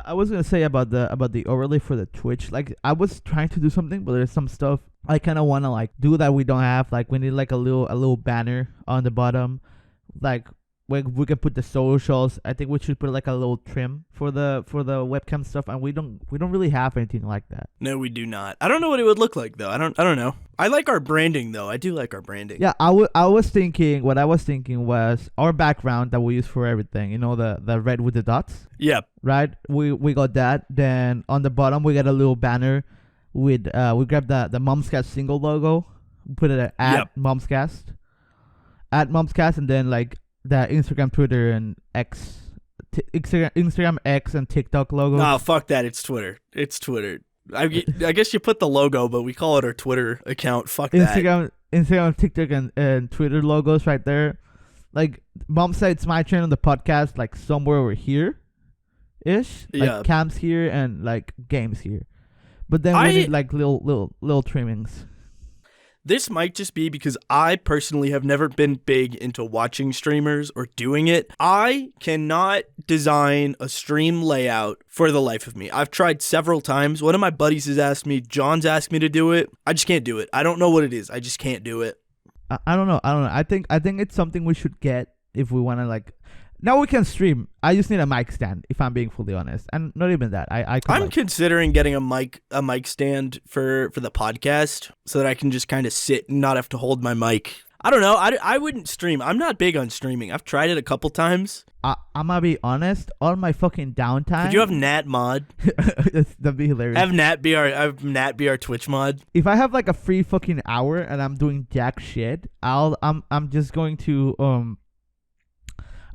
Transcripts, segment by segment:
I was gonna say about the overlay for the Twitch. Like I was trying to do something, but there's some stuff I kind of want to like do that we don't have. Like we need like a little banner on the bottom, like we can put the socials. I think we should put like a little trim for the webcam stuff, and we don't really have anything like that. No, we do not. I don't know what it would look like though. I don't know. I like our branding though. I do like our branding. Yeah, I was thinking was our background that we use for everything. You know, the red with the dots. Yeah. Right. We got that. Then on the bottom we got a little banner with we grabbed the Momscast single logo, put it at Momscast, and then like the Instagram, Twitter, and X, Instagram, X, and TikTok logo. No, fuck that. It's Twitter. I guess you put the logo, but we call it our Twitter account. Fuck that. Instagram, TikTok, and Twitter logos right there. Like Mom said, it's my turn on the podcast. Like somewhere over here, ish. Like cams here and like games here. But then we need like little trimmings. This might just be because I personally have never been big into watching streamers or doing it. I cannot design a stream layout for the life of me. I've tried several times. One of my buddies has asked me, John's asked me to do it. I just can't do it. I don't know what it is. I just can't do it. I don't know. I think it's something we should get if we want to like. Now we can stream. I just need a mic stand, if I'm being fully honest, and not even that. I'm considering getting a mic stand for the podcast so that I can just kind of sit and not have to hold my mic. I don't know. I wouldn't stream. I'm not big on streaming. I've tried it a couple times. I'm gonna be honest. On my fucking downtime. Could you have Nat mod? That'd be hilarious. Have Nat be our Twitch mod. If I have like a free fucking hour and I'm doing jack shit, I'm just going to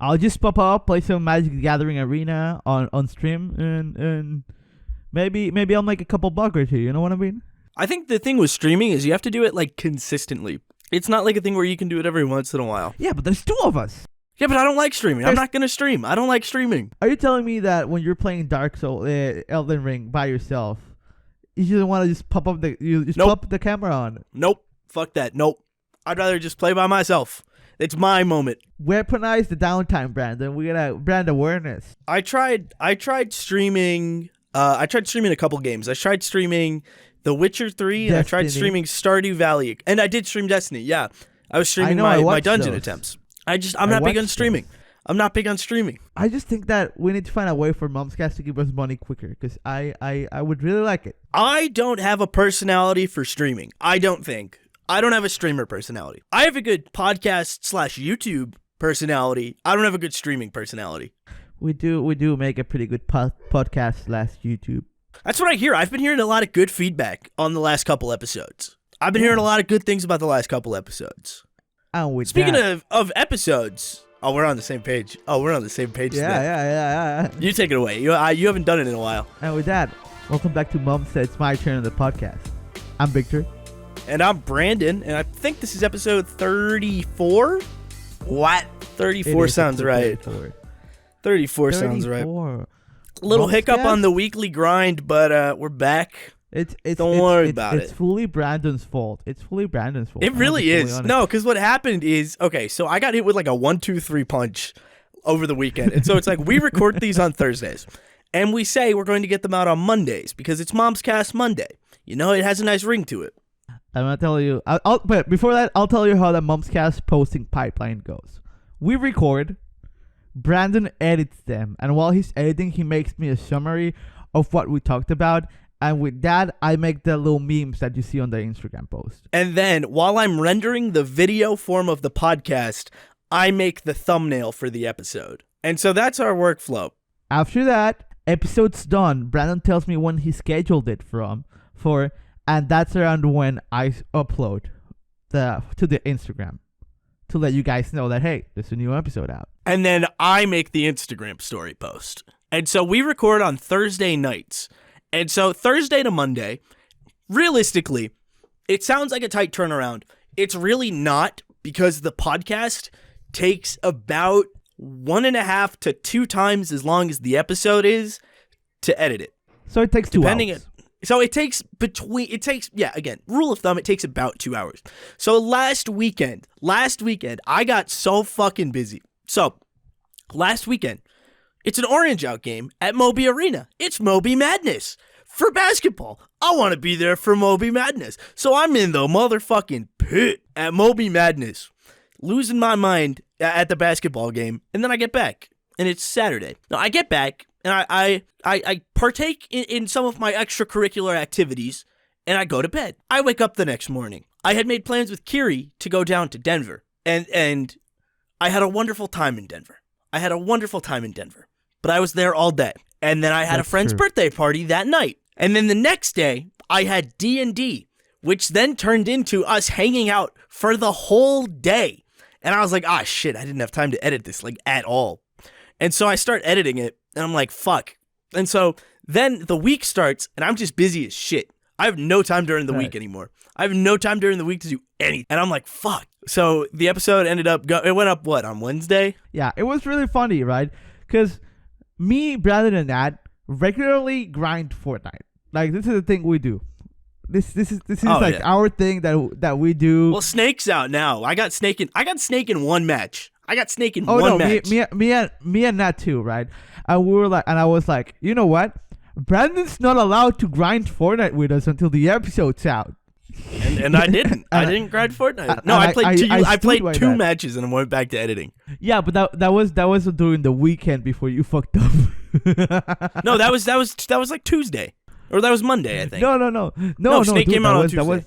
I'll just pop up, play some Magic the Gathering Arena on stream, and maybe I'll make a couple bucks or two. You know what I mean? I think the thing with streaming is you have to do it like consistently. It's not like a thing where you can do it every once in a while. Yeah, but there's two of us. Yeah, but I don't like streaming. I'm not gonna stream. I don't like streaming. Are you telling me that when you're playing Dark Souls, Elden Ring by yourself, you just want to just pop up pop the camera on? Nope. Fuck that. Nope. I'd rather just play by myself. It's my moment. Weaponize the downtime, Brandon. We gotta brand awareness. I tried streaming. I tried streaming a couple games. I tried streaming The Witcher 3. And I tried streaming Stardew Valley, and I did stream Destiny. Yeah, I was streaming my dungeon attempts. I'm not big on streaming. I'm not big on streaming. I just think that we need to find a way for Momscast to give us money quicker, because I would really like it. I don't have a personality for streaming. I don't have a streamer personality. I have a good podcast / YouTube personality. I don't have a good streaming personality. We do make a pretty good podcast / YouTube. That's what I hear. I've been hearing a lot of good feedback on the last couple episodes. I've been hearing a lot of good things about the last couple episodes. And speaking of episodes, we're on the same page. Yeah. You take it away. You haven't done it in a while. And with that, welcome back to Mom Said It's My Turn on the podcast. I'm Victor. And I'm Brandon, and I think this is episode 34? What? 34 sounds right. 34 sounds right. Little hiccup on the weekly grind, but we're back. Don't worry about it. It's fully Brandon's fault. It really is. No, because what happened is, okay, so I got hit with like a 1-2-3 punch over the weekend. And so it's like we record these on Thursdays, and we say we're going to get them out on Mondays because it's Momscast Monday. You know, it has a nice ring to it. I'm gonna tell you. But before that, I'll tell you how the Momscast posting pipeline goes. We record, Brandon edits them, and while he's editing, he makes me a summary of what we talked about, and with that, I make the little memes that you see on the Instagram post. And then, while I'm rendering the video form of the podcast, I make the thumbnail for the episode. And so that's our workflow. After that, episode's done. Brandon tells me when he scheduled it for. And that's around when I upload to the Instagram to let you guys know that, hey, there's a new episode out. And then I make the Instagram story post. And so we record on Thursday nights. And so Thursday to Monday, realistically, it sounds like a tight turnaround. It's really not, because the podcast takes about 1.5 to 2 times as long as the episode is to edit it. So it takes 2 hours. So it takes, again, rule of thumb, it takes about 2 hours. So last weekend, I got so fucking busy. So last weekend, It's an orange out game at Moby Arena. It's Moby Madness for basketball. I want to be there for Moby Madness. So I'm in the motherfucking pit at Moby Madness, losing my mind at the basketball game, and then I get back, and it's Saturday. Now, I get back, and I partake in some of my extracurricular activities, and I go to bed. I wake up the next morning. I had made plans with Kiri to go down to Denver, and I had a wonderful time in Denver. But I was there all day, and then I had a friend's birthday party that night, and then the next day, I had D&D, which then turned into us hanging out for the whole day. And I was like, shit, I didn't have time to edit this, like, at all. And so I start editing it, and I'm like, fuck. And so then the week starts, and I'm just busy as shit. I have no time during the week anymore. I have no time during the week to do anything. And I'm like, fuck. So the episode ended up, it went up, on Wednesday? Yeah, it was really funny, right? Because me, Brandon, and Nat regularly grind Fortnite. Like, this is the thing we do. This is our thing that we do. Well, Snake's out now. I got Snake in one match. Match. Me and Nat too, right? And we were like, and I was like, you know what? Brandon's not allowed to grind Fortnite with us until the episode's out. And I didn't. I didn't grind Fortnite. No, I played two matches and I went back to editing. Yeah, but that was during the weekend before you fucked up. No, that was like Tuesday. Or that was Monday, I think. No, Snake came out on Tuesday.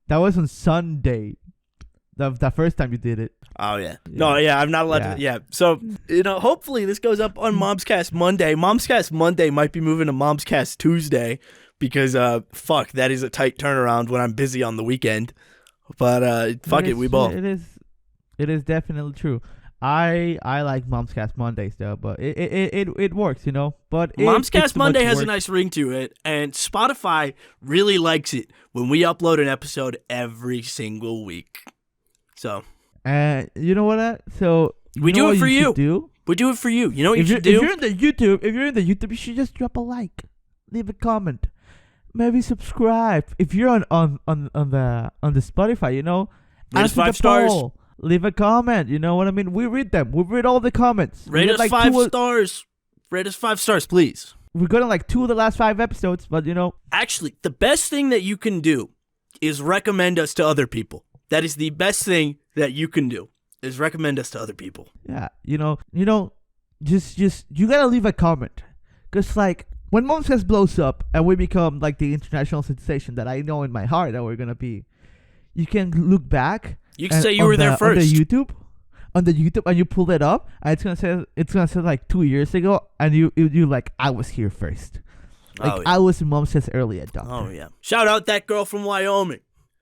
That was on Sunday. The first time you did it. Oh, yeah. No, yeah, I'm not allowed to. Yeah. So, hopefully this goes up on Momscast Monday. Momscast Monday might be moving to Momscast Tuesday because, fuck, that is a tight turnaround when I'm busy on the weekend. But, we ball. It is definitely true. I like Momscast Mondays though, but it works, But Momscast Monday has a nice ring to it, and Spotify really likes it when we upload an episode every single week. So, you know what? So we do it for you. We do it for you. You know what you should do? If you're in the YouTube, you should just drop a like, leave a comment, maybe subscribe. If you're on the Spotify, rate us 5 stars. Leave a comment. You know what I mean? We read them. We read all the comments. Rate us 5 stars. Rate us 5 stars, please. We've gotten like 2 of the last 5 episodes, but Actually, the best thing that you can do is recommend us to other people. That is the best thing that you can do, is recommend us to other people. Yeah, just you gotta leave a comment. Because like, when Momscast blows up and we become like the international sensation that I know in my heart that we're gonna be, you can look back. You can say you were there first. On the YouTube, and you pull it up, and it's gonna say like 2 years ago, and you like, I was here first. Like, I was Momscast early adopter. Oh yeah. Shout out that girl from Wyoming.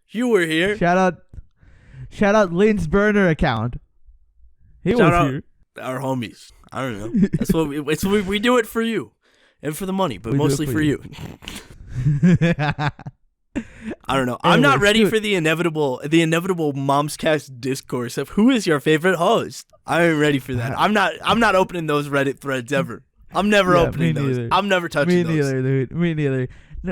You were here. Shout out Lynn's burner account. He was here. Our homies. I don't know. That's what we do it for you, and for the money, but mostly for you. I don't know. I'm not ready for the inevitable Momscast discourse of who is your favorite host. I ain't ready for that. I'm not opening those Reddit threads ever. I'm never opening those. I'm never touching those. Me neither, dude. Me neither.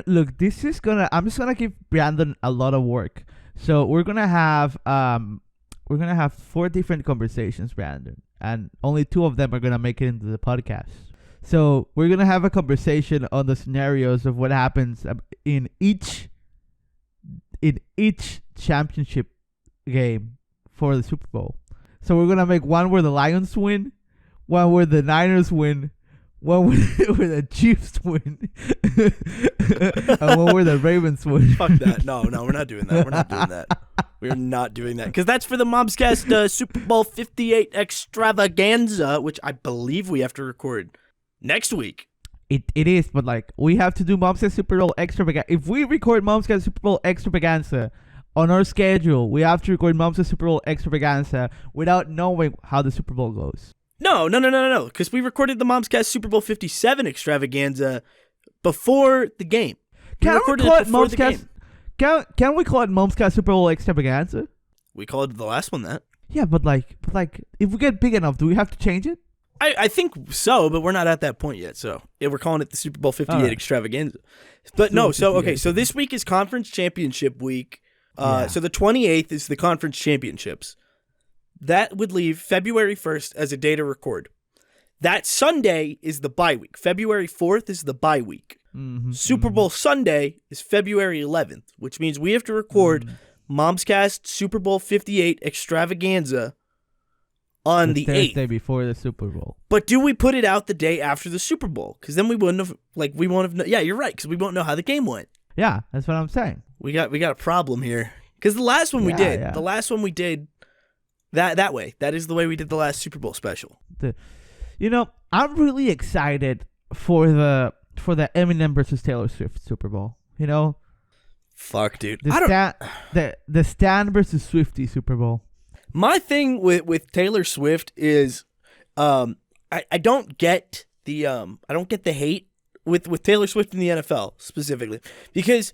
Look, I'm just gonna give Brandon a lot of work. So we're gonna have 4 different conversations, Brandon, and only 2 of them are gonna make it into the podcast. So we're gonna have a conversation on the scenarios of what happens in each championship game for the Super Bowl. So we're gonna make one where the Lions win, one where the Niners win, one where the Chiefs win, and one where the Ravens win. Fuck that. No, we're not doing that. We're not doing that. Because that's for the Momscast Super Bowl 58 extravaganza, which I believe we have to record next week. It is, but like, we have to do Momscast Super Bowl extravaganza. If we record Momscast Super Bowl extravaganza on our schedule, we have to record Momscast Super Bowl extravaganza without knowing how the Super Bowl goes. No. Because we recorded the Momscast Super Bowl 57 extravaganza before the game. Can we call it Momscast? Can we call it Momscast Super Bowl extravaganza? We called the last one that. Yeah, but like, if we get big enough, do we have to change it? I think so, but we're not at that point yet. So we're calling it the Super Bowl 58 extravaganza. But no, so this week is conference championship week. So the 28th is the conference championships. That would leave February 1st as a day to record. That Sunday is the bye week. February 4th is the bye week. Super Bowl Sunday is February 11th, which means we have to record Momscast Super Bowl 58 extravaganza on the 8th. Thursday before the Super Bowl. But do we put it out the day after the Super Bowl? Because then we wouldn't have, we won't have, yeah, you're right, because we won't know how the game went. Yeah, that's what I'm saying. We got a problem here. Because the last one we did that way. That is the way we did the last Super Bowl special. I'm really excited for the Eminem versus Taylor Swift Super Bowl. Fuck, dude. The Stan versus Swiftie Super Bowl. My thing with Taylor Swift is, I don't get the hate with Taylor Swift in the NFL specifically, because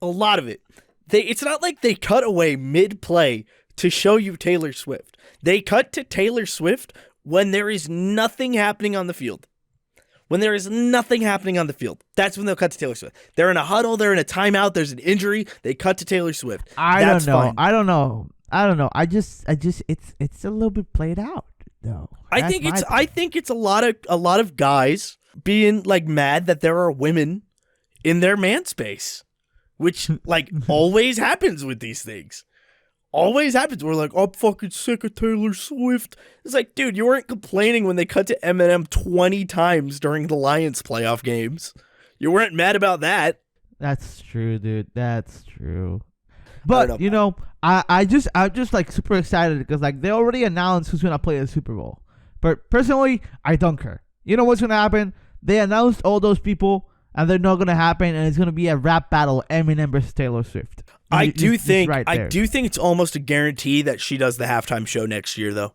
a lot of it, it's not like they cut away mid-play to show you Taylor Swift. They cut to Taylor Swift when there is nothing happening on the field. When there is nothing happening on the field, that's when they'll cut to Taylor Swift. They're in a huddle, they're in a timeout, there's an injury, they cut to Taylor Swift. I don't know. I just it's a little bit played out though. I think it's a lot of guys being like mad that there are women in their man space, which like always happens with these things. Always happens. We're like, I'm fucking sick of Taylor Swift. It's like, dude, you weren't complaining when they cut to Eminem 20 times during the Lions playoff games. You weren't mad about that. That's true, dude. That's true. But I'm just like super excited because like they already announced who's gonna play the Super Bowl. But personally, I don't care. You know what's gonna happen? They announced all those people, and they're not gonna happen, and it's gonna be a rap battle: Eminem versus Taylor Swift. I do think it's almost a guarantee that she does the halftime show next year, though.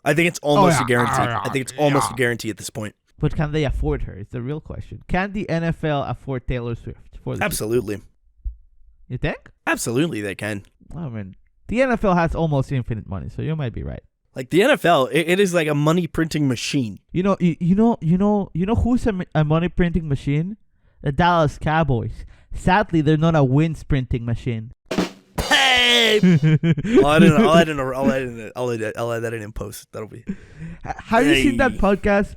I think it's almost a guarantee. I think it's almost a guarantee at this point. But can they afford her? It's the real question. Can the NFL afford Taylor Swift? Absolutely. You think? Absolutely, they can. I mean, the NFL has almost infinite money, so you might be right. Like the NFL, it is like a money printing machine. You know who's a money printing machine? The Dallas Cowboys. Sadly, they're not a wins printing machine. Hey! I'll add that in post. That'll be. Have you seen that podcast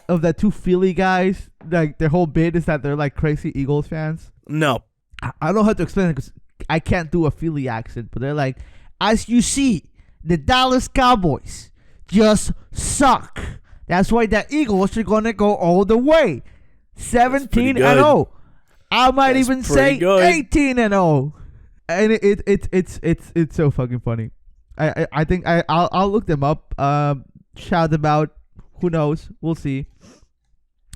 of the two Philly guys? Like their whole bit is that they're like crazy Eagles fans. No, I don't know how to explain it because I can't do a Philly accent. But they're like, as you see, the Dallas Cowboys just suck. That's why the Eagles are gonna go all the way, 17-0. I might even say 18-0, and it's so fucking funny. I think I'll look them up. Shout them out. Who knows? We'll see.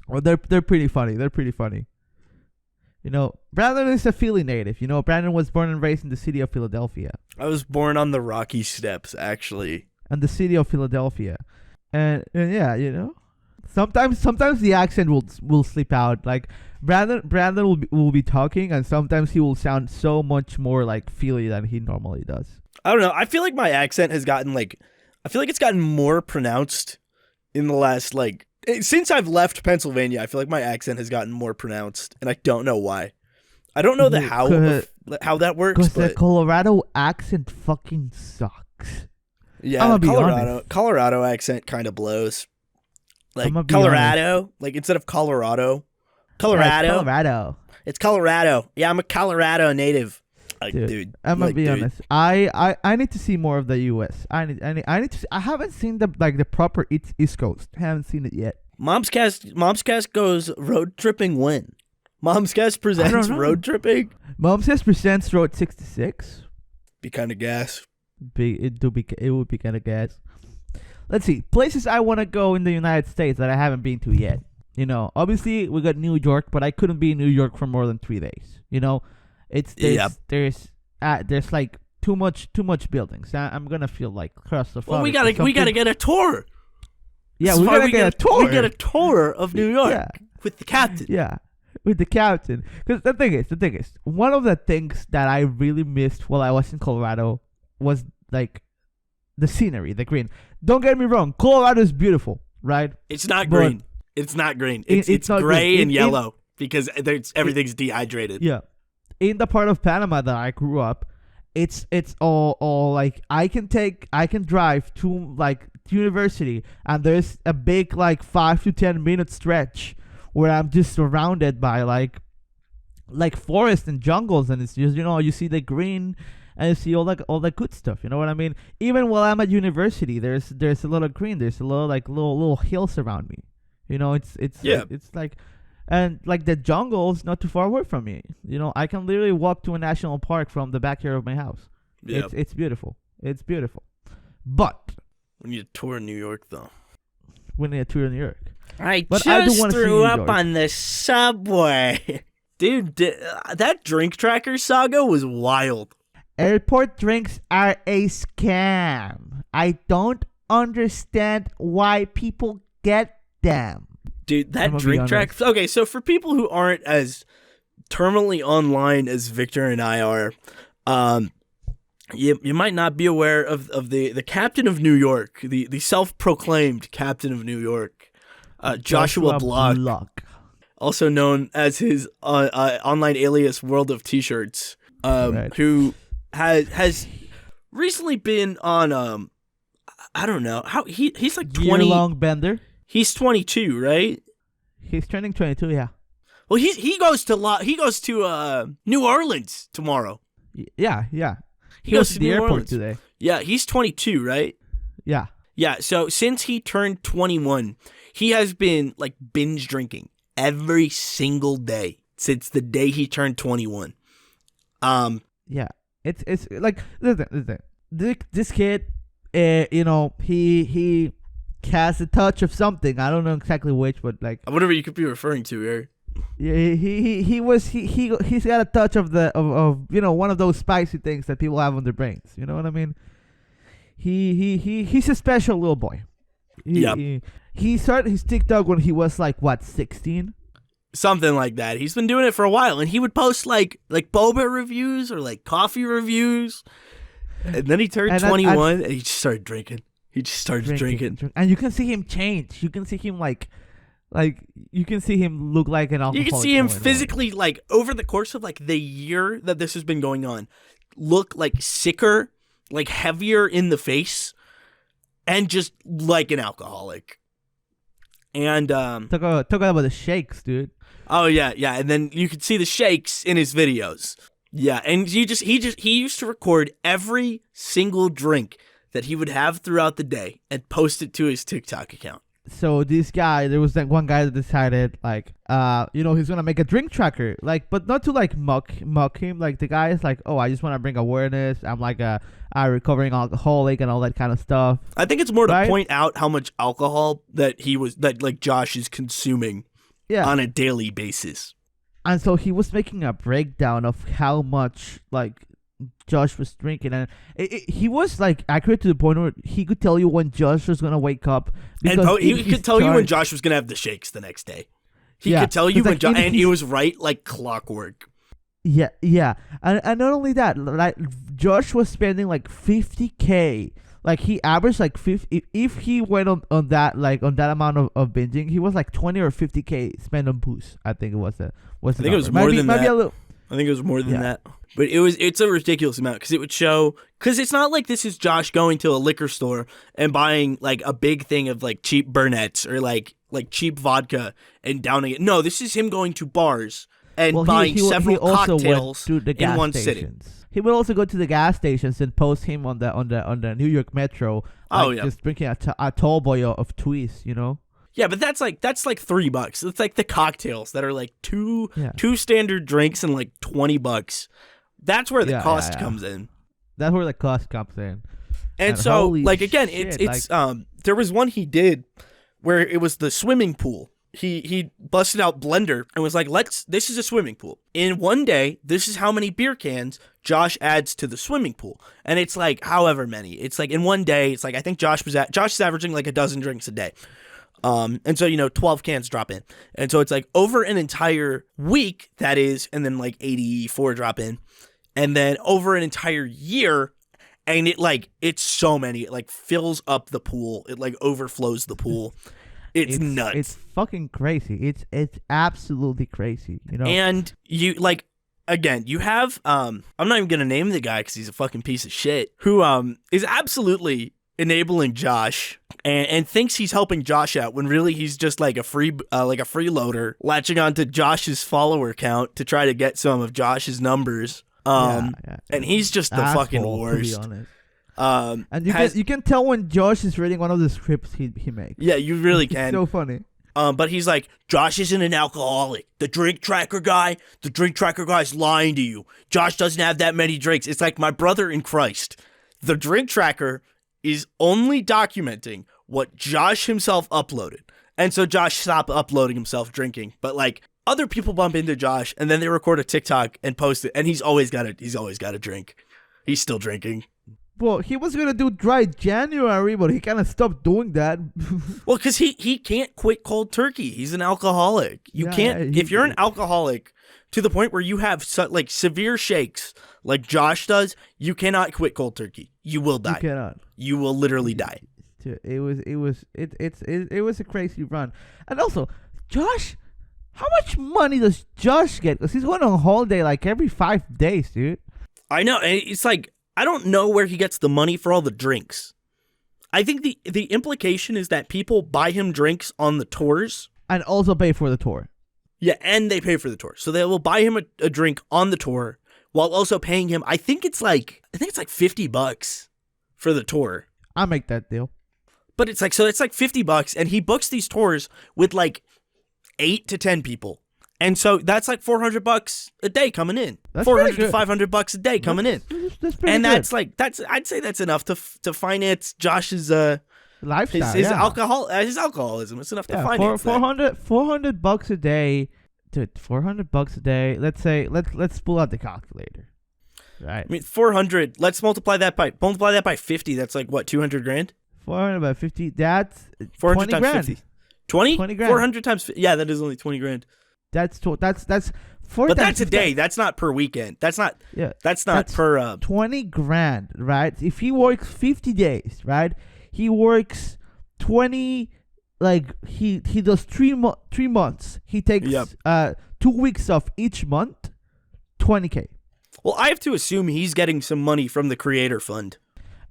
Well, they're pretty funny. They're pretty funny. Brandon is a Philly native. Brandon was born and raised in the city of Philadelphia. I was born on the Rocky Steps, actually. And the city of Philadelphia, and yeah, sometimes the accent will slip out. Like Brandon will be talking, and sometimes he will sound so much more like Philly than he normally does. I don't know. I feel like my accent has gotten it's gotten more pronounced in the last since I've left Pennsylvania. I feel like my accent has gotten more pronounced, and I don't know why. I don't know how that works. Because the Colorado accent fucking sucks. Yeah, Colorado accent kind of blows. Like Colorado, instead of Colorado. It's Colorado. Yeah, I'm a Colorado native. Dude, I'm gonna be honest. I need to see more of the U.S. I need to see, I haven't seen the proper East Coast. I haven't seen it yet. Momscast goes road tripping when? Momscast presents road tripping. Momscast presents Road 66. Be kind of gas. It would be kind of gas. Let's see places I want to go in the United States that I haven't been to yet. Obviously we got New York, but I couldn't be in New York for more than 3 days. There's like too much buildings. I'm gonna feel like claustrophobic. Well, we gotta get a tour. Yeah, we gotta get a tour. We get a tour of New York with the captain. Yeah, with the captain. Because the thing is, one of the things that I really missed while I was in Colorado was like the scenery, the green. Don't get me wrong, Colorado is beautiful, right? It's not green. It's not green. It's gray and yellow because everything's dehydrated. Yeah. In the part of Panama that I grew up, it's all like I can drive university, and there's a big like 5 to 10 minute stretch where I'm just surrounded by like forest and jungles, and it's just you see the green and you see all the good stuff. You know what I mean? Even while I'm at university, there's a lot of green. There's a lot of like little hills around me. It's like, and like the jungle is not too far away from me. I can literally walk to a national park from the backyard of my house. Yeah. It's beautiful. It's beautiful. But we need a tour in New York, though. We need a tour in New York. But I just threw up on the subway. Dude, that drink tracker saga was wild. Airport drinks are a scam. I don't understand why people get them. Dude, that drink track. Okay, so for people who aren't as terminally online as Victor and I are, you might not be aware of the captain of New York, the self-proclaimed captain of New York, Joshua Block, also known as his online alias World of Tshirts, right. Who has recently been on I don't know how he's like 20 year-long bender. He's 22, right? He's turning 22, yeah. Well, he goes to New Orleans tomorrow. Yeah. He goes to to the New airport Orleans today. Yeah, he's 22, right? Yeah. Yeah, so since he turned 21, he has been like binge drinking every single day since the day he turned 21. Yeah. It's like listen. This kid, he has a touch of something. I don't know exactly which, but like whatever you could be referring to here. Yeah, he's got a touch of one of those spicy things that people have on their brains. You know what I mean? He's a special little boy. He started his TikTok when he was like 16. Something like that. He's been doing it for a while, and he would post like boba reviews or like coffee reviews. And then he turned 21 and he just started drinking. He just started drinking. And you can see him change. You can see him like you can see him look like an alcoholic. You can see him physically, like over the course of like the year that this has been going on, look like sicker, like heavier in the face, and just like an alcoholic. And talk about the shakes, dude. Oh yeah, and then you could see the shakes in his videos. Yeah, and he used to record every single drink that he would have throughout the day and post it to his TikTok account. So this guy, there was that one guy that decided like, he's gonna make a drink tracker, like, but not to like mock him. Like the guy is like, oh, I just want to bring awareness. I'm like a recovering alcoholic and all that kind of stuff. I think it's more to point out how much alcohol that Josh is consuming on a daily basis. And so he was making a breakdown of how much like Josh was drinking, and he was like accurate to the point where he could tell you when Josh was gonna wake up, and he could tell you when Josh was gonna have the shakes the next day. He could tell you when and he was right like clockwork. Yeah, and not only that, like Josh was spending like $50K. Like he averaged like 50. If he went on that amount of binging, he was like 20 or 50K spent on booze. I think it was I think it was more than that. I think it was more than that. But it's a ridiculous amount because it would show, because it's not like this is Josh going to a liquor store and buying like a big thing of like cheap Burnett's or like cheap vodka and downing it. No, this is him going to bars and buying several cocktails in one sitting. He would also go to the gas stations and post him on the New York Metro. Just drinking a tall boy of Twiz, you know. Yeah, but that's like $3. It's like the cocktails that are like two standard drinks and like $20. That's where the cost comes in. That's where the cost comes in. And so, like again, it's there was one he did where it was the swimming pool. He busted out Blender and was like, this is a swimming pool. In one day, this is how many beer cans Josh adds to the swimming pool. And it's like however many. It's like in one day, it's like I think Josh is averaging like a dozen drinks a day. And so, 12 cans drop in. And so it's like over an entire week, that is, and then like 84 drop in. And then over an entire year, and it's so many. It like fills up the pool. It like overflows the pool. It's nuts. It's fucking crazy. It's absolutely crazy, you know. And you again, you have I'm not even gonna name the guy because he's a fucking piece of shit who is absolutely enabling Josh and thinks he's helping Josh out when really he's just like a freeloader latching onto Josh's follower count to try to get some of Josh's numbers. And he's just the fucking worst. To be honest. And you can tell when Josh is reading one of the scripts he makes. Yeah, you really can. It's so funny. But he's like, Josh isn't an alcoholic. The drink tracker guy's lying to you. Josh doesn't have that many drinks. It's like my brother in Christ. The drink tracker is only documenting what Josh himself uploaded. And so Josh stopped uploading himself drinking. But like other people bump into Josh and then they record a TikTok and post it. And he's always got a drink. He's still drinking. Well, he was going to do dry January, but he kind of stopped doing that. Well, because he can't quit cold turkey. He's an alcoholic. You can't. If you're an alcoholic to the point where you have like severe shakes like Josh does, you cannot quit cold turkey. You will die. You cannot. You will literally die. It was a crazy run. And also, Josh, how much money does Josh get? Because he's going on holiday like every 5 days, dude. I know. It's like, I don't know where he gets the money for all the drinks. I think the implication is that people buy him drinks on the tours. And also pay for the tour. Yeah, and they pay for the tour. So they will buy him a drink on the tour while also paying him, I think it's like $50 for the tour. I'll make that deal. But it's like $50 and he books these tours with like 8 to 10 people. And so that's like $400 a day coming in. That's $400 to $500 a day coming in. That's pretty and good. that's like I'd say that's enough to finance Josh's lifestyle, his alcoholism. It's enough to finance $400 a day. Dude, $400 a day. Let's pull out the calculator. Right. I mean, 400. Let's multiply that by 50. That's like what, 200 grand? 400 by 50. That's 400 20 times grand. 50. 20? 20 grand. 400 times 50. Yeah, that is only 20 grand. That's But that's a day. That's not per weekend. That's not per 20 grand, right? If he works 50 days, right? He works 20, like he does 3 months. He takes 2 weeks off each month, $20K. Well, I have to assume he's getting some money from the creator fund.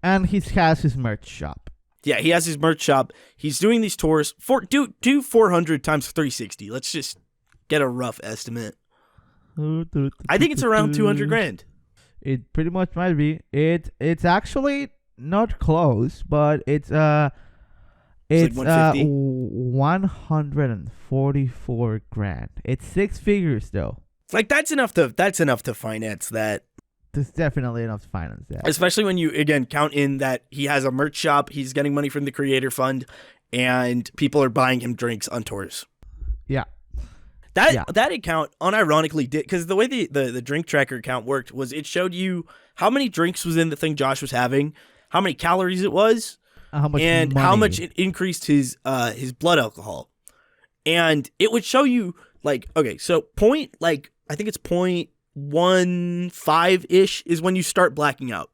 And he has his merch shop. Yeah, he has his merch shop. He's doing these tours. Do 400 times 360. Let's just get a rough estimate. I think it's around 200 grand. It pretty much might be. It's actually not close, but it's like 144 grand. It's 6 figures though. Like that's enough to finance that. That's definitely enough to finance that. Especially when you again count in that he has a merch shop, he's getting money from the creator fund, and people are buying him drinks on tours. Yeah. That account unironically did, because the way the drink tracker account worked was it showed you how many drinks was in the thing Josh was having, how many calories it was, how much and money. how much it increased his blood alcohol. And it would show you like, okay, so I think it's 0.15-ish is when you start blacking out.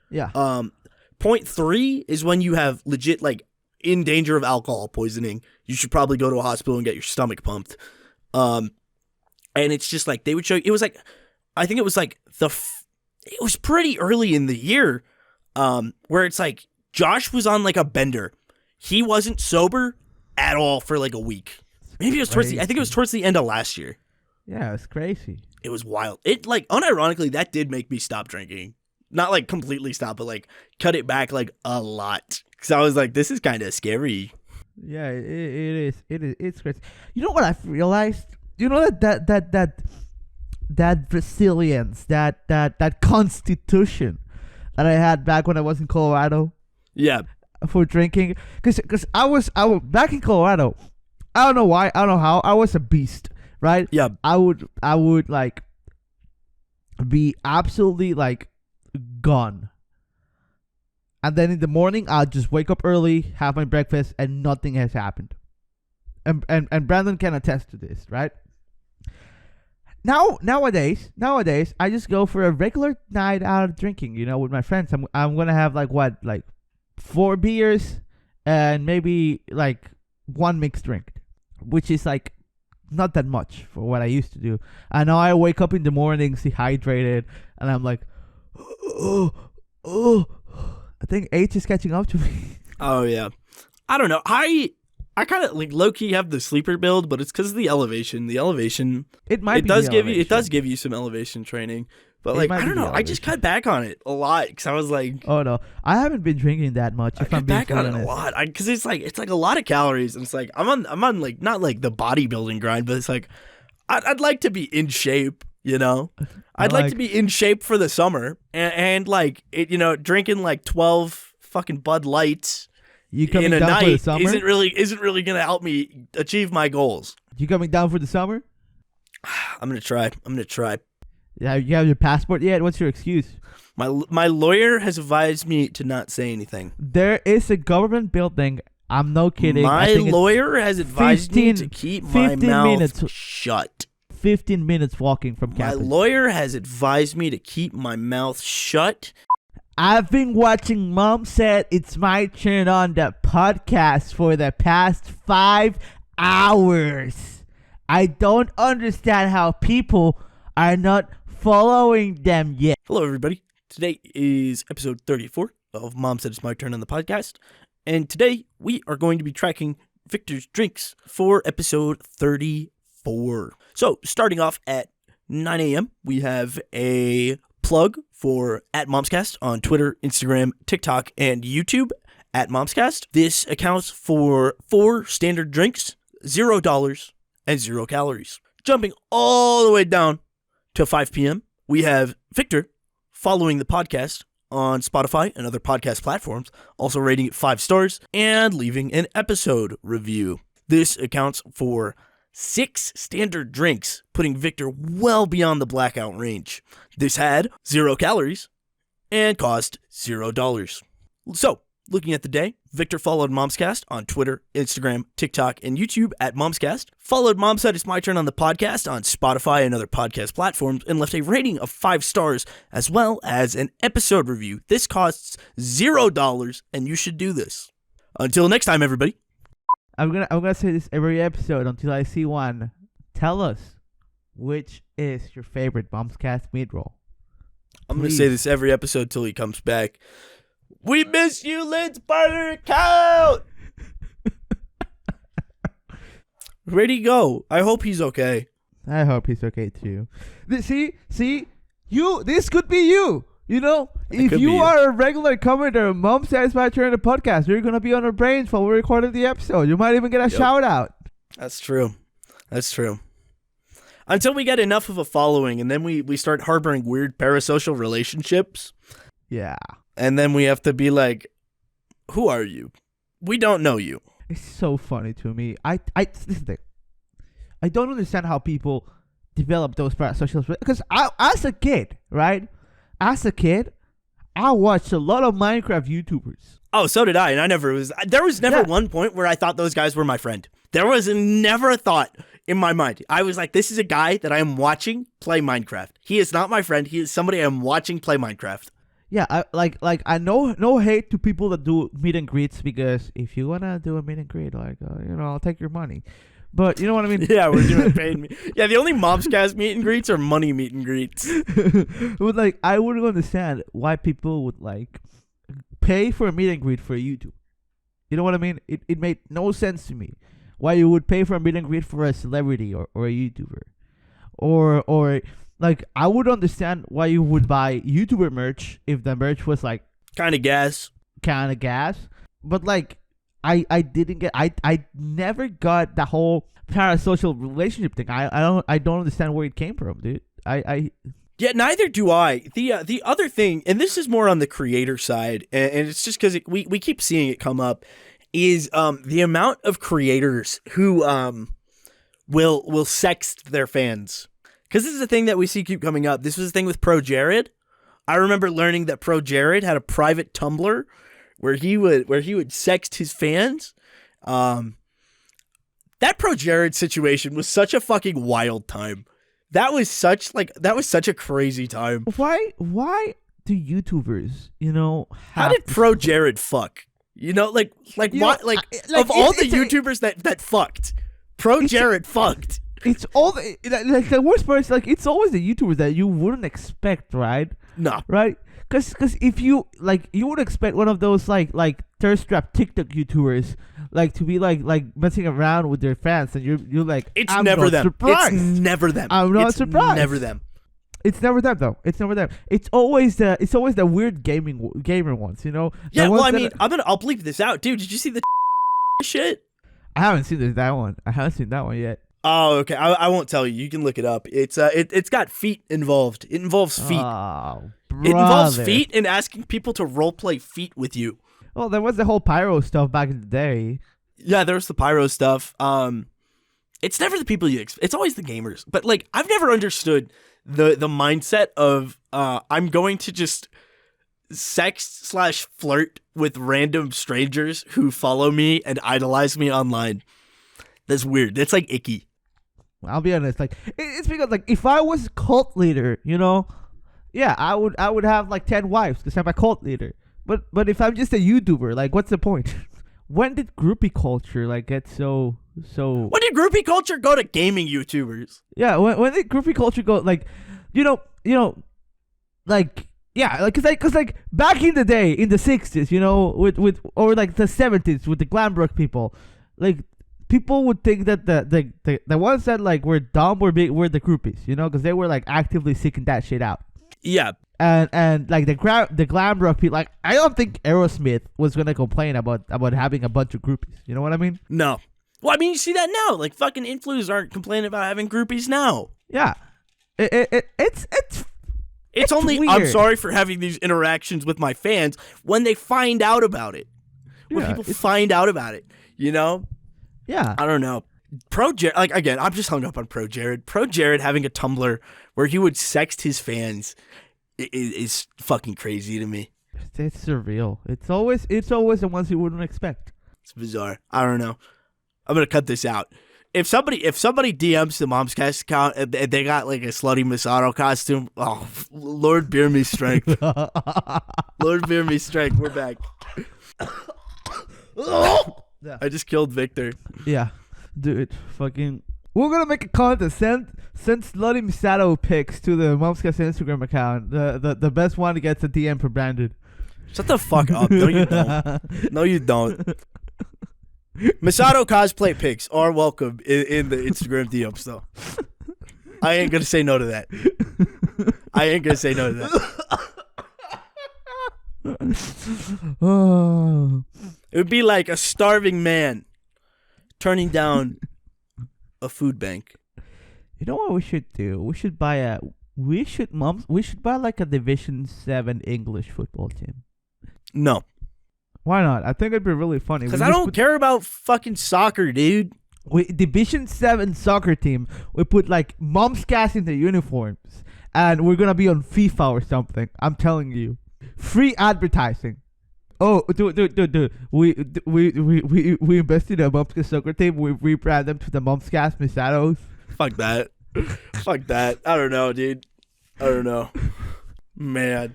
Yeah. 0.3 is when you have legit like in danger of alcohol poisoning. You should probably go to a hospital and get your stomach pumped. And it's just like they would show. It was like, I think it was like it was pretty early in the year, where it's like Josh was on like a bender. He wasn't sober at all for like a week. Maybe it was I think it was towards the end of last year. Yeah, it was crazy. It was wild. It like unironically that did make me stop drinking. Not like completely stop, but like cut it back like a lot. Because I was like, this is kind of scary. Yeah, it is. It's crazy. You know what I've realized? You know that resilience, that constitution that I had back when I was in Colorado. Yeah. For drinking, because I was back in Colorado. I don't know why. I don't know how. I was a beast, right? Yeah. I would like be absolutely like gone. And then in the morning, I'll just wake up early, have my breakfast, and nothing has happened. And Brandon can attest to this, right? Nowadays, I just go for a regular night out of drinking, with my friends. I'm gonna have like 4 beers and maybe like 1 mixed drink, which is like not that much for what I used to do. And now I wake up in the mornings dehydrated, and I'm like, oh. I think age is catching up to me. Oh yeah, I don't know. I kind of like low key have the sleeper build, but it's because of the elevation. The elevation It might be does the give you elevation. some elevation training, but It like might I be don't the know. I just elevation. cut back on it a lot because I was like. Oh no, I haven't been drinking that much. I If I'm cut being back on it a honest. lot because it's like a lot of calories, and it's like I'm on like not like the bodybuilding grind, but it's like I'd like to be in shape, you know. I'd like to be in shape for the summer, and like it, you know, drinking like 12 fucking Bud Lights You coming in a down for the night summer? isn't really gonna help me achieve my goals. You coming down for the summer? I'm gonna try. Yeah, you have your passport yet? What's your excuse? My lawyer has advised me to not say anything. There is a government building. I'm no kidding. I My think it's lawyer has advised me to 15 keep my 15 mouth minutes. shut. 15 minutes walking from My campus. lawyer has advised me to keep my mouth shut. I've been watching Mom Said It's My Turn on the podcast for the past 5 hours. I don't understand how people are not following them yet. Hello, everybody. Today is episode 34 of Mom Said It's My Turn on the podcast. And today we are going to be tracking Victor's drinks for episode 34. So, starting off at 9 a.m., we have a plug for at Momscast on Twitter, Instagram, TikTok, and YouTube at Momscast. This accounts for 4 standard drinks, $0 and 0 calories. Jumping all the way down to 5 p.m., we have Victor following the podcast on Spotify and other podcast platforms, also rating it 5 stars and leaving an episode review. This accounts for 6 standard drinks, putting Victor well beyond the blackout range. This had 0 calories and cost $0. So, looking at the day, Victor followed Momscast on Twitter, Instagram, TikTok, and YouTube at Momscast, followed Mom Said It's My Turn on the podcast on Spotify and other podcast platforms, and left a rating of 5 stars as well as an episode review. This costs $0, and you should do this. Until next time, everybody. I'm gonna say this every episode until I see one. Tell us which is your favorite Momscast mid-roll. I'm going to say this every episode till he comes back. We miss you, Lynn's partner account! Where'd he go? I hope he's okay. I hope he's okay too. See, you. This could be you. You know, if could be you you. are a regular commenter, Mom Says My Turn on the podcast, you're gonna be on our brains while we're recording the episode. You might even get a shout out. That's true. Until we get enough of a following, and then we start harboring weird parasocial relationships, Yeah, and then we have to be like, who are you? We don't know you. it's so funny to me. This is the thing. I don't understand how people develop those parasocial because as a kid, right? As a kid, I watched a lot of Minecraft YouTubers. Oh, so did I, and there was never Yeah. one point where I thought those guys were my friend. There was never a thought in my mind. I was like, this is a guy that I am watching play Minecraft. He is not my friend. He is somebody I am watching play Minecraft. Yeah, I know no hate to people that do meet and greets because if you wanna do a meet and greet, I'll take your money. But you know what I mean? Yeah, we're doing paid me. Yeah, the only Momscast meet and greets are money meet and greets. But I wouldn't understand why people would pay for a meet and greet for a YouTube. You know what I mean? It made no sense to me. Why you would pay for a meet and greet for a celebrity or a YouTuber. Or I would understand why you would buy YouTuber merch if the merch was Kind of gas. kind of gas. But I didn't get I never got the whole parasocial relationship thing. I don't understand where it came from, dude. Yeah, neither do I. The other thing, and this is more on the creator side, and it's just because we keep seeing it come up, is the amount of creators who will sext their fans. Because this is a thing that we see keep coming up. This was the thing with Pro Jared. I remember learning that Pro Jared had a private Tumblr where he would sext his fans. That Pro Jared situation was such a fucking wild time. That was such a crazy time. Why do YouTubers, How did Pro Jared fuck? Why? Of all the YouTubers that fucked, Pro Jared fucked. It's all the worst part is it's always the YouTubers that you wouldn't expect, right? No. right? Because if you like, you would expect one of those like thirst trap TikTok YouTubers like to be like messing around with their fans, and you're like, It's I'm never not them. surprised. It's never them. I'm not it's surprised. Never them. It's never them though. It's never them. It's always the weird gamer ones, you know. The Yeah. Well, ones I that mean, I'll bleep this out, dude. Did you see the shit? I haven't seen that one. I haven't seen that one yet. Oh, okay. I won't tell you. You can look it up. It's got feet involved. It involves feet. Oh, It involves brother. feet and asking people to roleplay feet with you. Well, there was the whole pyro stuff back in the day. Yeah, there's the pyro stuff. It's never the people you expect. It's always the gamers. But like, I've never understood the mindset of I'm going to just sex/flirt with random strangers who follow me and idolize me online. That's weird. That's like icky. I'll be honest. Like, it's because like if I was a cult leader, you know, yeah, I would have like 10 wives because I'm a cult leader. But if I'm just a YouTuber, like, what's the point? When did groupie culture like get so? When did groupie culture go to gaming YouTubers? Yeah, when did groupie culture go like, you know, like, yeah, like cause back in the day in the 60s, you know, with or like the 70s with the glam rock people, like people would think that the ones that like were dumb were the groupies, you know, because they were like actively seeking that shit out. Yeah. And like the glam rock people, like I don't think Aerosmith was gonna complain about having a bunch of groupies. You know what I mean? No. Well, I mean, you see that now. Like, fucking influencers aren't complaining about having groupies now. Yeah. It's only, weird. I'm sorry for having these interactions with my fans when they find out about it. When Yeah, people find out about it, you know? Yeah. I don't know. Pro Jared, like, again, I'm just hung up on Pro Jared. Pro Jared having a Tumblr where he would sext his fans is fucking crazy to me. It's surreal. It's always the ones you wouldn't expect. It's bizarre. I don't know. I'm gonna cut this out. If somebody DMs the Momscast account and they got like a slutty Misato costume, oh Lord bear me strength. Lord bear me strength. We're back. Yeah. I just killed Victor. Yeah, dude, fucking. We're gonna make a contest. Send slutty Misato pics to the Momscast Instagram account. The best one gets a DM for Brandon. Shut the fuck up. No, you don't. No, you don't. Misato cosplay pics are welcome in the Instagram DMs, though. I ain't gonna say no to that. I ain't gonna say no to that. Oh. It would be like a starving man turning down a food bank. You know what we should do? We should buy like a Division 7 English football team. No. Why not? I think it'd be really funny. Because I don't care about fucking soccer, dude. Division 7 soccer team. We put like Momscast in the uniforms, and we're gonna be on FIFA or something. I'm telling you, free advertising. Oh, dude. We invested in a Momscast soccer team. We rebrand them to the Momscast Misatos. Fuck that. Fuck that. I don't know, dude. I don't know. Man.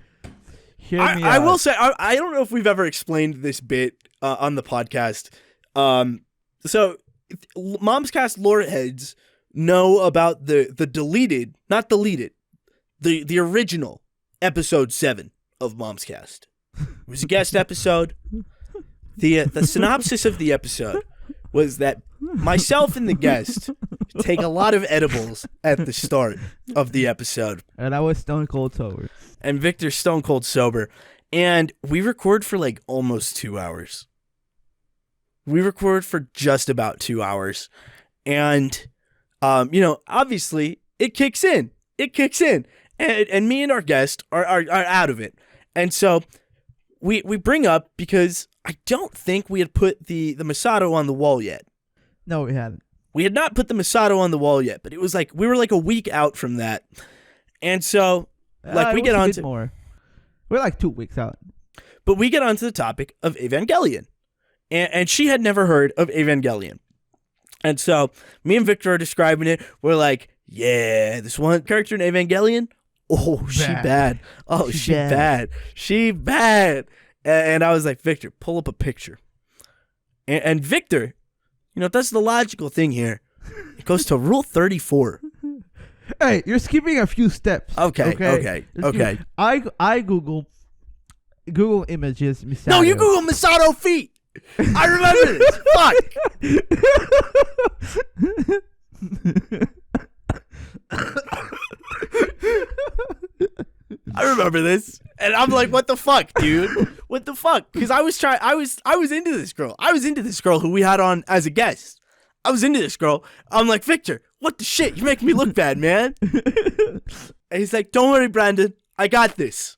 I will say, I don't know if we've ever explained this bit on the podcast. So, Momscast lore heads know about the deleted, not deleted, the original episode 7 of Momscast. It was a guest episode. The synopsis of the episode was that myself and the guest take a lot of edibles at the start of the episode. And I was stone cold sober. And Victor's stone cold sober. And we record for like almost 2 hours. We record for just about 2 hours. And, obviously it kicks in. And me and our guest are out of it. And so we bring up, because I don't think we had put the Misato on the wall yet. No, we hadn't. We had not put the Misato on the wall yet, but it was like, we were like a week out from that. And so, we get on to more. We're like 2 weeks out. But we get onto the topic of Evangelion. And she had never heard of Evangelion. And so me and Victor are describing it. We're like, yeah, this one character in Evangelion. Oh, she bad. Oh, she bad. She bad. And I was like, Victor, pull up a picture. And Victor, that's the logical thing here. It goes to Rule 34. Hey, you're skipping a few steps. Okay. I Google images. Misato. No, you Google Misato feet. I remember this. Fuck. I remember this, and I'm like, "What the fuck, dude? What the fuck?" Because I was into this girl. I was into this girl who we had on as a guest. I was into this girl. I'm like, Victor, what the shit? You're making me look bad, man. And he's like, "Don't worry, Brandon. I got this."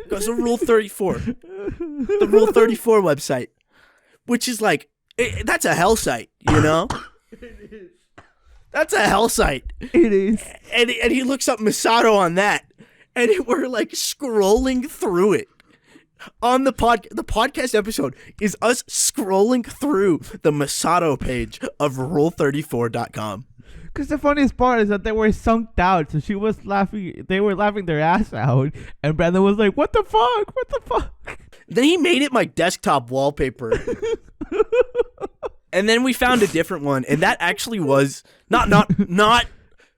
Goes to Rule 34, the Rule 34 website, which is like, that's a hell site, you know? It is. That's a hell site. It is. And he looks up Misato on that, and we're like scrolling through it. On the podcast episode is us scrolling through the Misato page of rule34.com. Because the funniest part is that they were sunked out, so she was laughing. They were laughing their ass out, and Brandon was like, "What the fuck? What the fuck?" Then he made it my desktop wallpaper. And then we found a different one, and that actually was not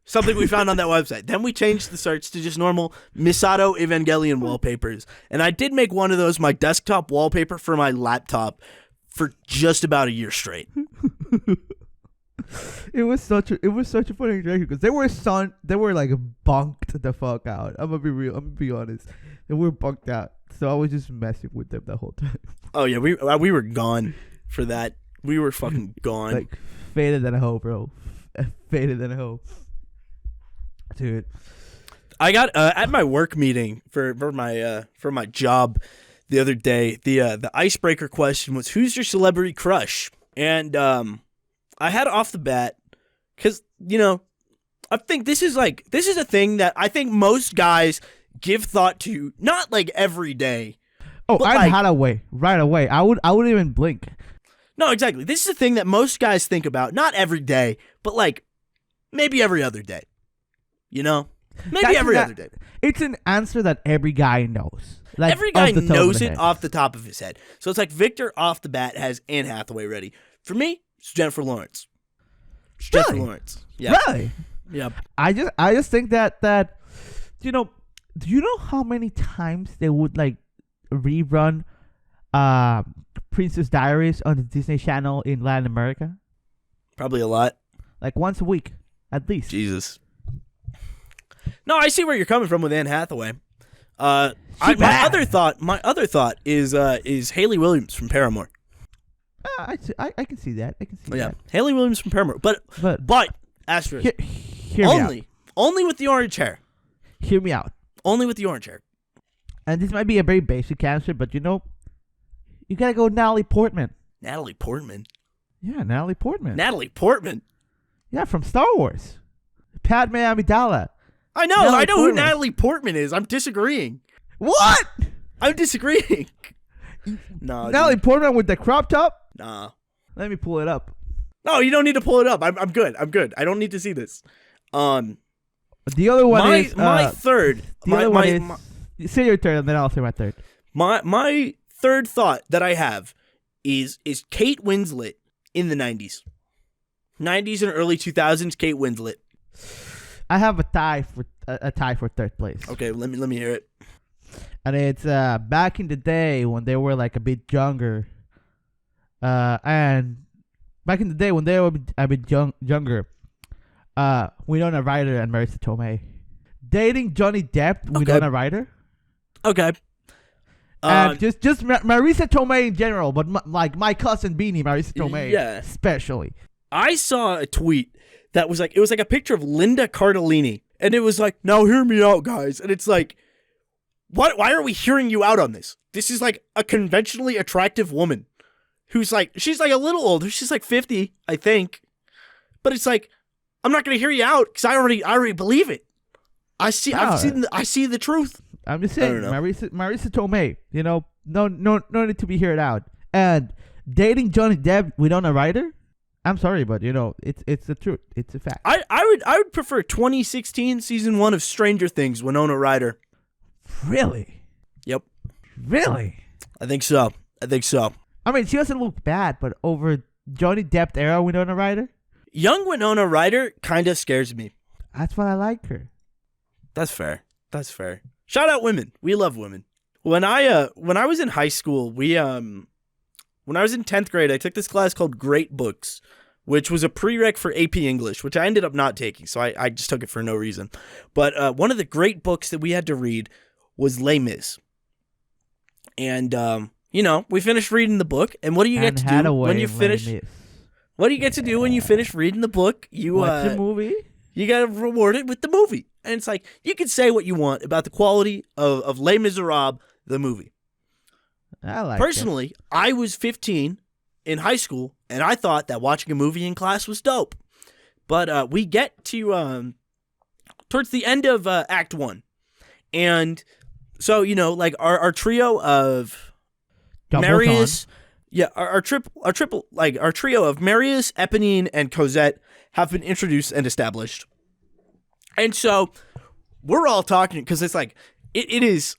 something we found on that website. Then we changed the search to just normal Misato Evangelion wallpapers. And I did make one of those my desktop wallpaper for my laptop for just about a year straight. It was such a funny interaction because they were like bunked the fuck out. I'm gonna be real. I'm gonna be honest. They were bunked out. So I was just messing with them the whole time. Oh yeah, we were gone for that. We were fucking gone. Like faded than a hoe, bro. Faded than a hoe. Dude. I got at my work meeting for my job the other day, the icebreaker question was, who's your celebrity crush? And I had off the bat, because, you know, I think this is a thing that I think most guys give thought to, not like every day. Oh, I'd had right away. I wouldn't even blink. No, exactly. This is a thing that most guys think about, not every day, but like maybe every other day. You know? Maybe every other day. It's an answer that every guy knows. Like, every guy knows it off the top of his head. So it's like Victor off the bat has Anne Hathaway ready. For me, it's Jennifer Lawrence. It's Really? Jennifer Lawrence. Yeah. Really? Yeah. I just think that you know, do you know how many times they would like rerun Princess Diaries on the Disney Channel in Latin America? Probably a lot. Like once a week, at least. Jesus. No, I see where you're coming from with Anne Hathaway. My other thought is Hayley Williams from Paramore. I can see that. I can see that. Hayley Williams from Paramore. But asterisk. Hear me out. Only with the orange hair. Hear me out. Only with the orange hair. And this might be a very basic answer, but you know, you gotta go Natalie Portman. Natalie Portman. Yeah, Natalie Portman. Natalie Portman. Yeah, from Star Wars. Padme Amidala. I know who Natalie Portman is. I'm disagreeing. What? I'm disagreeing. No, Natalie Portman with the crop top? Nah. Let me pull it up. No, you don't need to pull it up. I'm good. I don't need to see this. The other one is my third. The other one is. Say your third, and then I'll say my third. My third thought that I have is Kate Winslet in the 90s. 90s and early 2000s, Kate Winslet. I have a tie for third place. Okay, let me hear it. And it's back in the day when they were like a bit younger. And back in the day when they were a bit younger, Winona Ryder and Marisa Tomei dating Johnny Depp. Okay. Winona Ryder. Okay. And just Marisa Tomei in general, but like my cousin Beanie, Marisa Tomei, yeah, especially. I saw a tweet that was like, it was like a picture of Linda Cardellini, and it was like, now hear me out, guys. And it's like, what? Why are we hearing you out on this? This is like a conventionally attractive woman who's like, she's like a little older. She's like 50, I think. But it's like, I'm not going to hear you out because I already believe it. I see the truth. I'm just saying, Marisa Tomei, you know, no need to be heard out. And dating Johnny Depp, Winona Ryder. I'm sorry, but you know, it's the truth. It's a fact. I would prefer 2016 season 1 of Stranger Things, Winona Ryder. Really? Yep. Really? I think so. I mean, she doesn't look bad, but over Johnny Depp era Winona Ryder? Young Winona Ryder kind of scares me. That's why I like her. That's fair. That's fair. Shout out women. We love women. When I was in high school, when I was in 10th grade, I took this class called Great Books, which was a prereq for AP English, which I ended up not taking, so I just took it for no reason. But one of the great books that we had to read was Les Mis. And, we finished reading the book, and what do you get to do when you finish? What do you get to do when you finish reading the book? You watch a movie? You got to reward it with the movie. And it's like, you can say what you want about the quality of Les Miserables, the movie. I like Personally, I was 15 in high school, and I thought that watching a movie in class was dope. But we get to towards the end of Act 1. And so, our trio of Marius... Yeah, our trio of Marius, Eponine, and Cosette have been introduced and established. And so we're all talking because it's like it is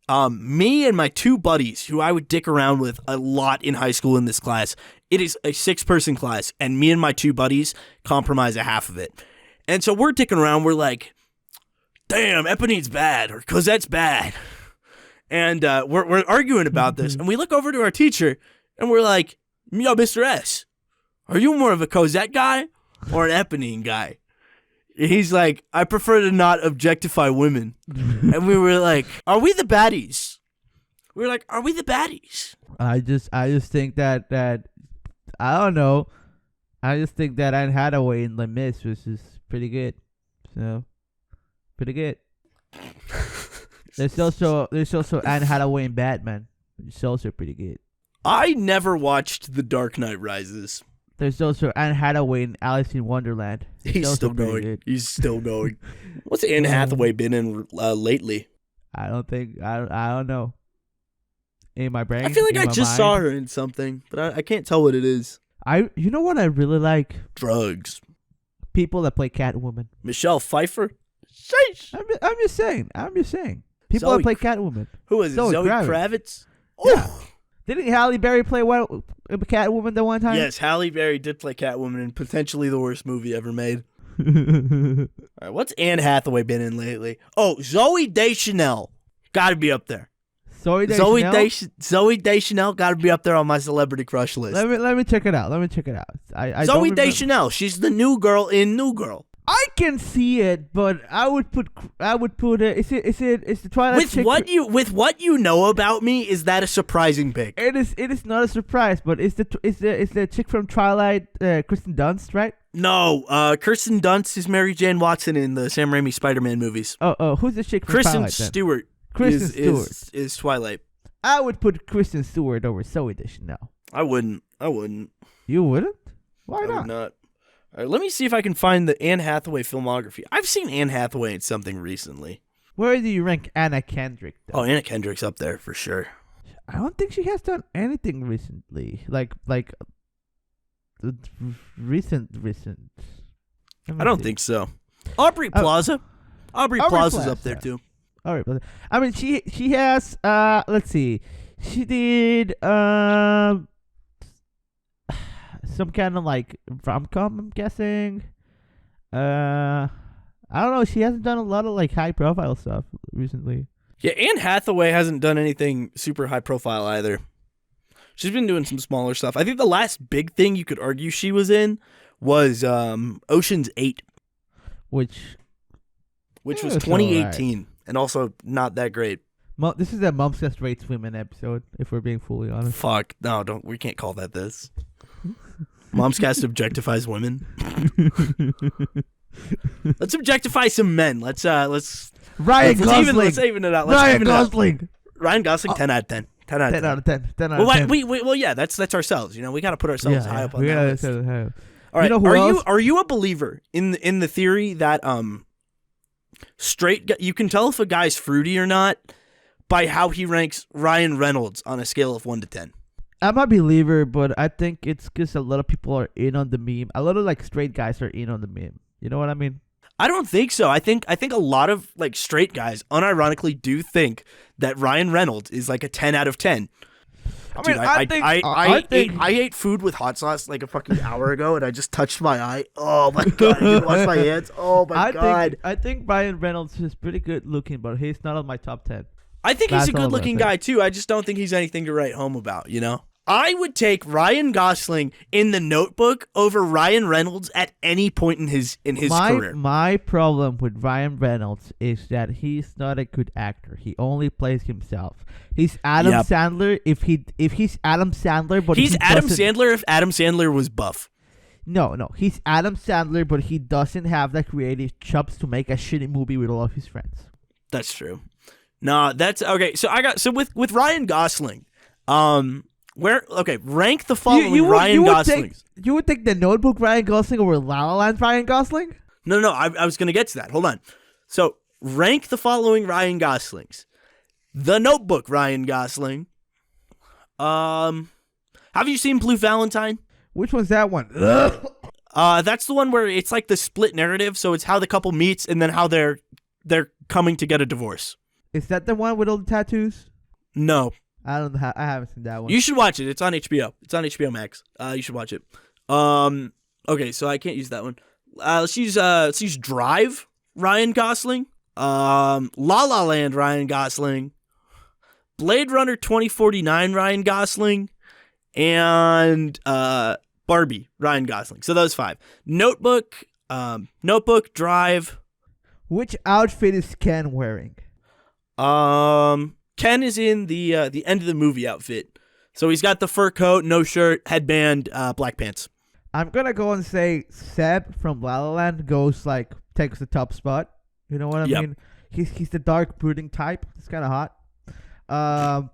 me and my two buddies who I would dick around with a lot in high school in this class. It is a 6-person class, and me and my two buddies comprise a half of it. And so we're dicking around. We're like, damn, Eponine's bad or Cosette's bad. And we're arguing about this. And we look over to our teacher, and we're like, yo, Mr. S, are you more of a Cosette guy or an Eponine guy? He's like, I prefer to not objectify women. And we were like, are we the baddies? We were like, are we the baddies? I just think that I don't know. I just think that Anne Hathaway in Les Mis was just pretty good. So, pretty good. There's also Anne Hathaway in Batman, which is also pretty good. I never watched The Dark Knight Rises. There's also Anne Hathaway in Alice in Wonderland. He's still going. He's still going. What's Anne Hathaway been in lately? I don't know. In my brain, I feel like I just mind. saw her in something, but I can't tell what it is. You know what I really like? Drugs. People that play Catwoman. Michelle Pfeiffer. Sheesh. I'm just saying. People that play Catwoman. Who is it? Zoe Kravitz? Yeah. Didn't Halle Berry play Catwoman the one time? Yes, Halle Berry did play Catwoman in potentially the worst movie ever made. All right, what's Anne Hathaway been in lately? Oh, Zoe Deschanel. Got to be up there. Zoe Deschanel got to be up there on my celebrity crush list. Let me check it out. Zoe Deschanel. She's the new girl in New Girl. I can see it, but I would put is the Twilight chick with what you know about me, is that a surprising pick? It is not a surprise, but is the chick from Twilight Kristen Dunst, right? No, Kirsten Dunst is Mary Jane Watson in the Sam Raimi Spider-Man movies. Oh, who's the chick from Kristen Twilight? Stewart. Kristen Stewart is Twilight. I would put Kristen Stewart over Zoe Deschanel. I wouldn't. You wouldn't? Why I not? Would not. All right, let me see if I can find the Anne Hathaway filmography. I've seen Anne Hathaway in something recently. Where do you rank Anna Kendrick, though? Oh, Anna Kendrick's up there for sure. I don't think she has done anything recently. Like recent. I don't think so. Aubrey Plaza. Aubrey Plaza's up there too. Aubrey Plaza. I mean, she has. Let's see. She did some kind of like rom-com, I'm guessing. I don't know. She hasn't done a lot of like high-profile stuff recently. Yeah, Anne Hathaway hasn't done anything super high-profile either. She's been doing some smaller stuff. I think the last big thing you could argue she was in was Ocean's 8. Which was 2018, right. And also not that great. This is a Momscast Rates Women episode, if we're being fully honest. Fuck, no, we can't call that this. Momscast objectifies women. Let's objectify some men. Let's Ryan Gosling. Let's even it out. Ryan Gosling. Ryan Gosling, 10 out of 10. 10 out of 10. 10 out of 10. Well, yeah, that's ourselves. We got to put ourselves high up on that list. All right, are you a believer in the theory that you can tell if a guy's fruity or not by how he ranks Ryan Reynolds on a scale of 1 to 10? I'm a believer, but I think it's because a lot of people are in on the meme. A lot of like straight guys are in on the meme. You know what I mean? I don't think so. I think a lot of like straight guys unironically do think that Ryan Reynolds is like a 10 out of 10. I Dude, mean, I think I ate food with hot sauce like a fucking hour ago, and I just touched my eye. Oh my god! I didn't wash my hands. Oh my god! I think Ryan Reynolds is pretty good looking, but he's not on my top 10. I think he's That's a all I'm good looking gonna say. guy too. I just don't think he's anything to write home about. You know, I would take Ryan Gosling in The Notebook over Ryan Reynolds at any point in his career. My problem with Ryan Reynolds is that he's not a good actor. He only plays himself. He's Adam Yep. Sandler. If he's Adam Sandler, but He's he Adam doesn't- Sandler if Adam Sandler was buff. No, he's Adam Sandler, but he doesn't have the creative chops to make a shitty movie with all of his friends. That's true. No, that's okay. So with Ryan Gosling, rank the following Ryan Goslings. You would take The Notebook Ryan Gosling over La La Land Ryan Gosling? No, I was gonna get to that. Hold on. So rank the following Ryan Goslings: The Notebook Ryan Gosling. Have you seen Blue Valentine? Which one's that one? That's the one where it's like the split narrative. So it's how the couple meets and then how they're coming to get a divorce. Is that the one with all the tattoos? No, I haven't seen that one. you should watch it. It's on HBO. It's on HBO Max. You should watch it. Okay, so I can't use that one. Let's use Drive Ryan Gosling. La La Land Ryan Gosling. Blade Runner 2049 Ryan Gosling. And Barbie Ryan Gosling. So those 5. Notebook, Drive. Which outfit is Ken wearing? Ken is in the end of the movie outfit. So he's got the fur coat, no shirt, headband, black pants. I'm gonna go and say Seb from La La Land takes the top spot. You know what I Yep. mean? He's the dark brooding type. It's kind of hot.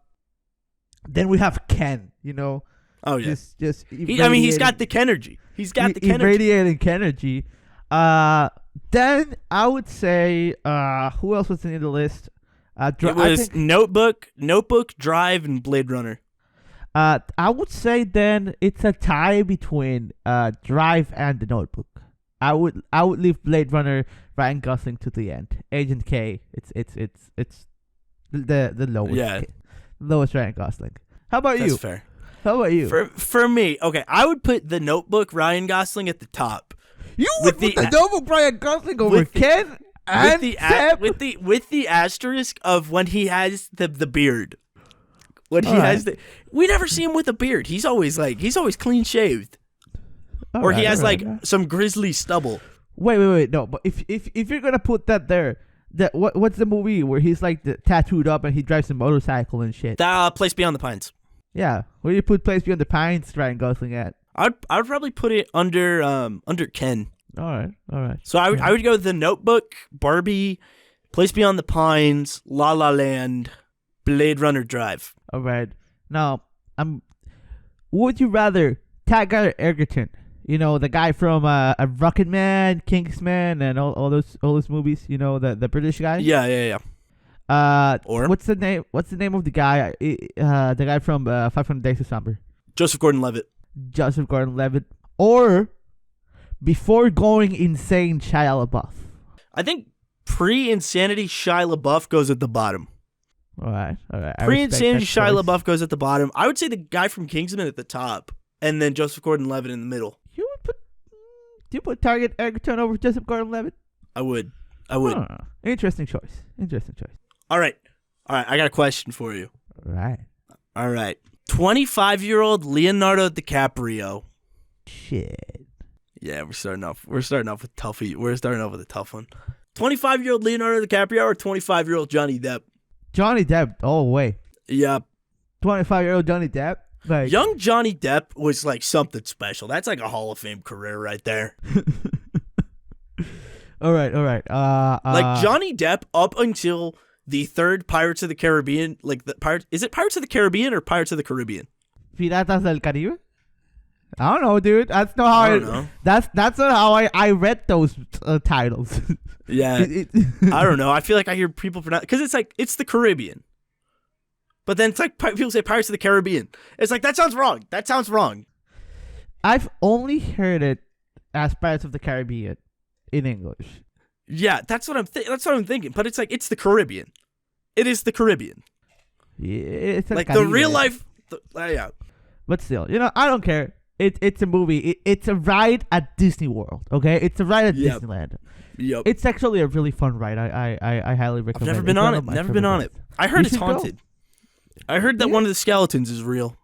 Then we have Ken. You know. Oh yeah. Just. He's got the Kenergy. He's got the Kenergy. Irradiating Kenergy. Then I would say who else was in the list? It was Notebook, Drive, and Blade Runner. I would say then it's a tie between Drive and The Notebook. I would leave Blade Runner, Ryan Gosling to the end. Agent K, it's the lowest. Yeah. Lowest Ryan Gosling. How about you? That's fair. How about you? For me, okay, I would put The Notebook, Ryan Gosling at the top. You would put The Notebook Ryan Gosling over Ken and Seb? with the asterisk of when he has the beard. When he has we never see him with a beard. He's always clean shaved. Or he has some grizzly stubble. Wait. No, but if you're gonna put that there, what's the movie where he's like tattooed up and he drives a motorcycle and shit? That Place Beyond the Pines. Yeah, where do you put Place Beyond the Pines? Ryan Gosling at? I would probably put it under Ken. All right. So I would go The Notebook, Barbie, Place Beyond the Pines, La La Land, Blade Runner, Drive. All right. Now, would you rather Taggart Egerton? You know, the guy from Rocket Man, Kingsman, and all those movies. You know, the British guy. Yeah. Or what's the name? What's the name of the guy? The guy from 500 Days of Summer. Joseph Gordon-Levitt. Joseph Gordon-Levitt. Or before going insane, Shia LaBeouf. I think pre-insanity Shia LaBeouf goes at the bottom. All right. Pre-insanity Shia LaBeouf goes at the bottom. I would say the guy from Kingsman at the top, and then Joseph Gordon-Levitt in the middle. Do you put Taggart Egerton over Joseph Gordon-Levitt? I would. Interesting choice. All right. I got a question for you. All right. 25-year-old Leonardo DiCaprio. Shit. Yeah, we're starting off with toughie. We're starting off with a tough one. 25-year-old Leonardo DiCaprio or 25-year-old Johnny Depp? Johnny Depp, all the way. Yeah. 25-year-old Johnny Depp. Young Johnny Depp was like something special. That's like a Hall of Fame career right there. All right. Like Johnny Depp up until the third Pirates of the Caribbean, is it Pirates of the Caribbean or Pirates of the Caribbean? Piratas del Caribe? I don't know, dude. That's not how I don't know. That's not how I read those titles. Yeah. I don't know. I feel like I hear people pronounce because it's the Caribbean. But then it's like people say Pirates of the Caribbean. It's like that sounds wrong. I've only heard it as Pirates of the Caribbean in English. Yeah, that's what I'm thinking. But it's like it's the Caribbean. It is the Caribbean. Yeah, it's like the real life Yeah. But still, I don't care. It's a movie. It's a ride at Disney World. Okay, it's a ride at Disneyland. Yep. It's actually a really fun ride. I highly recommend. I've never been on it. Never been on it. I heard it's haunted. I heard that one of the skeletons is real.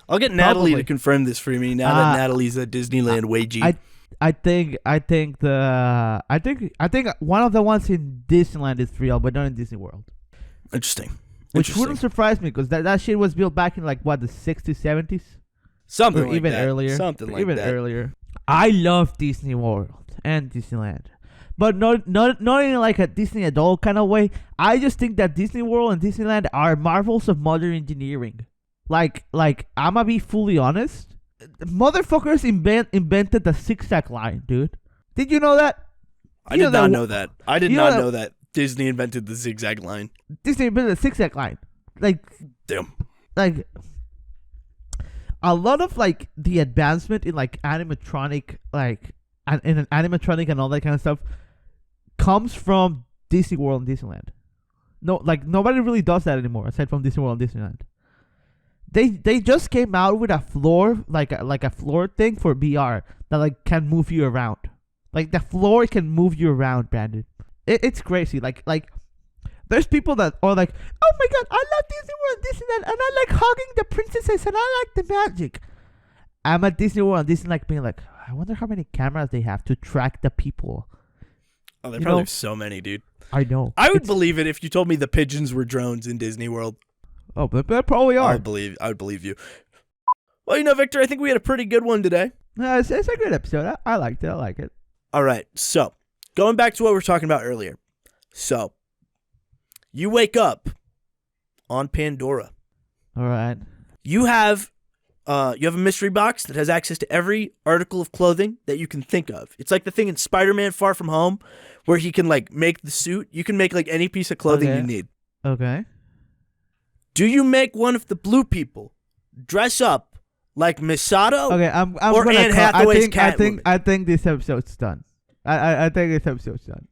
I'll get Natalie to confirm this for me now that Natalie's at Disneyland way G. I think one of the ones in Disneyland is real, but not in Disney World. Interesting. Which wouldn't surprise me because that shit was built back in like what, the 60s, 70s? Something or like even that. earlier. Something like even that. earlier. I love Disney World and Disneyland. But not in like a Disney adult kind of way. I just think that Disney World and Disneyland are marvels of modern engineering. Like I'ma be fully honest. Motherfuckers invented the zigzag line, dude. Did you know that? I did not know that. I did not know that Disney invented the zigzag line. Disney invented the zigzag line. Like, damn. Like, a lot of like the advancement in like animatronic, like in an animatronic and all that kind of stuff, comes from Disney World and Disneyland. No, like nobody really does that anymore aside from Disney World and Disneyland. They just came out with a floor, like a floor thing for VR that like can move you around. Like the floor can move you around, Brandon. It's crazy. Like there's people that are like, oh my god, I love Disney World and Disneyland, and I like hugging the princesses, and I like the magic. I'm at Disney World and Disney like being like, I wonder how many cameras they have to track the people. Oh, there probably have so many, dude. I know. I would believe it if you told me the pigeons were drones in Disney World. Oh, but they probably are. I would believe you. Well, Victor, I think we had a pretty good one today. It's a good episode. I liked it. I like it. All right. So, going back to what we were talking about earlier. So, you wake up on Pandora. All right. You have a mystery box that has access to every article of clothing that you can think of. It's like the thing in Spider-Man Far From Home where he can like make the suit. You can make like any piece of clothing you need. Okay. Do you make one of the blue people dress up like Misato? Okay, I'm or gonna Anne Hathaway's Catwoman? I think this episode's done. I think this episode's done.